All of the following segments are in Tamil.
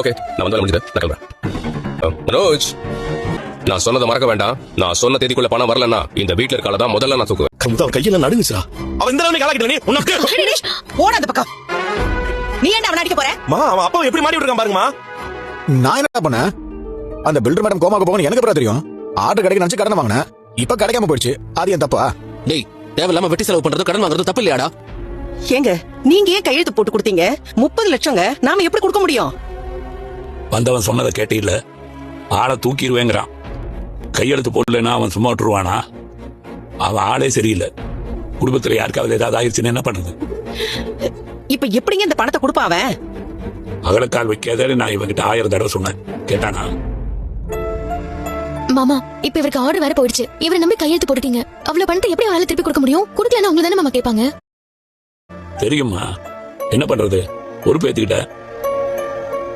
ஓகே நான் வந்து முடிஞ்சது நான் கிளம்புறேன். மனோஜ், நான் சொன்னதை மறக்க வேண்டாம். நான் சொன்ன தேதிக்குள்ள பணம் வரலன்னா இந்த வீட்டுல இருக்கால தான் முதல்ல நான் தூக்குவேன். அவன் கையில நடுங்குச்சா. அவன் இந்த அளவுக்கு காலாக்கிட்ட நீ உனக்கு போட அந்த பக்கம். நீ என்ன அவன் அடிக்க போற? அவன் அப்பா எப்படி மாட்டி விட்டுருக்கான் பாருங்கம்மா. நான் என்ன பண்ணேன்? அந்த பில்டர் மேடம் கோமாக்கு போகணும் எனக்கு எப்படி தெரியும்? ஆர்டர் கிடைக்க நினைச்சு கடன் வாங்கினேன், இப்ப கிடைக்காம போயிடுச்சு. அது என் தப்பா? டேய், தேவையில்லாம வெட்டி செலவு பண்றது கடன் வாங்குறது தப்பு இல்லையாடா? ஏங்க நீங்க ஏன் கையெழுத்து போட்டு கொடுத்தீங்க? 30 லட்சங்க நாம எப்படி கொடுக்க முடியும்? வந்தவன் சொன்னதை கேட்டீல்ல, ஆளை தூக்கிடுவேங்கிறான். கையெழுத்து போடலன்னா அவன் சும்மா விட்டுருவானா? அவன் ஆளே சரியில்லை. குடும்பத்துல யாருக்காவது ஏதாவது ஆயிடுச்சுன்னு என்ன பண்ணுது? இப்ப எப்படிங்க இந்த பணத்தை கொடுப்பான் அவன்? அகலக்கால் வைக்காத நான் இவங்கிட்ட 1000 தடவை சொன்னேன், கேட்டானா? மாமா, இப்ப இவருக்கு ஆர்டர் வேற போயிடுச்சு. இவரை நம்பி கையெழுத்து போட்டுட்டீங்க. அவ்வளவு பணத்தை எப்படி அவளால திருப்பி கொடுக்க முடியும்? கொடுக்கலன்னா உங்களை தானே மாமா கேட்பாங்க. தெரியுமா, என்ன பண்றது? பொறுப்பேத்துக்கிட்ட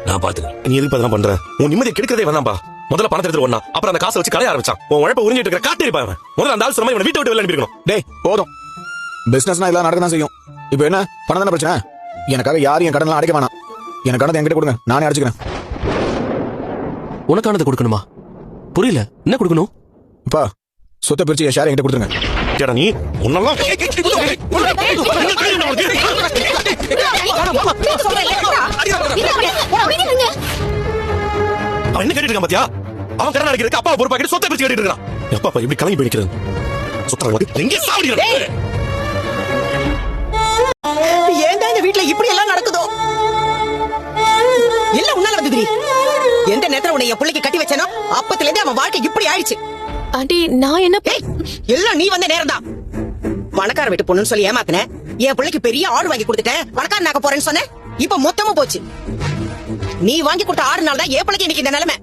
நான் பாத்துக்கிறேன். நீ எதுக்கு அதெல்லாம் பண்ற? உன் நிம்மதியை கெடுக்கிறதே வேணாம்பா. முதல்ல பணத்தை எடுத்து ஒண்ணா, அப்புறம் அந்த காசை வச்சு கலைய ஆரம்பிச்சான். உன் உழைப்ப உறிஞ்சிட்டு இருக்கிற காட்டிருப்பா அவன். முதல்ல அந்த ஆள் சொன்ன இவனை வீட்டை விட்டு வெளில அனுப்பிருக்கணும். டேய் போதும், பிசினஸ்னா எல்லாம் நடக்க தான் செய்யும். இப்ப என்ன பணம் தானே பிரச்சனை? எனக்காக யாரும் என் கடன்லாம் அடைக்க வேணாம். எனக்கு கடனை என்கிட்ட கொடுங்க, நானே அடைச்சுக்கிறேன். உனக்கானது கொடுக்கணுமா? புரியல, என்ன கொடுக்கணும்? இப்பா சொத்தை பிரிச்சு என் ஷேர் என்கிட்ட கொடுத்துருங்க. கேடா நீ உன்னெல்லாம் அவன் என்ன கேட்டுட்டு இருக்கான் பாத்தியா? அவன் கடன் அடைக்கிறதுக்கு அப்பா பொறுப்பாக்கிட்டு சொத்தை பிரிச்சு கேட்டுட்டு இருக்கான். அப்பா இப்படி கலங்கி போயிக்கிறது சொத்தை எங்கே சாவடி? ஏன்டா இந்த வீட்டுல இப்படி எல்லாம் நடக்குதோ? இல்ல உன்னால வந்து எந்த நேரத்துல உன்னை என் பிள்ளைக்கு கட்டி வச்சேனோ அப்பத்துல இருந்து அவன் வாழ்க்கை இப்படி ஆயிடுச்சு. ஆண்டி, நான் என்ன எல்லாம் நீ வந்த நேரம் தான். பணக்கார வீட்டு பொண்ணுன்னு சொல்லி ஏமாத்தின. என் பிள்ளைக்கு பெரிய ஆடு வாங்கி கொடுத்துட்டேன், பணக்காரனாக்க போறேன்னு சொன்னேன். இப்ப மொத்தமா போச்சு. நீ வாங்கி கொடுத்த 6 நாள் தான் என் பிள்ளைக்கு இன்னைக்கு இந்த நிலைமை.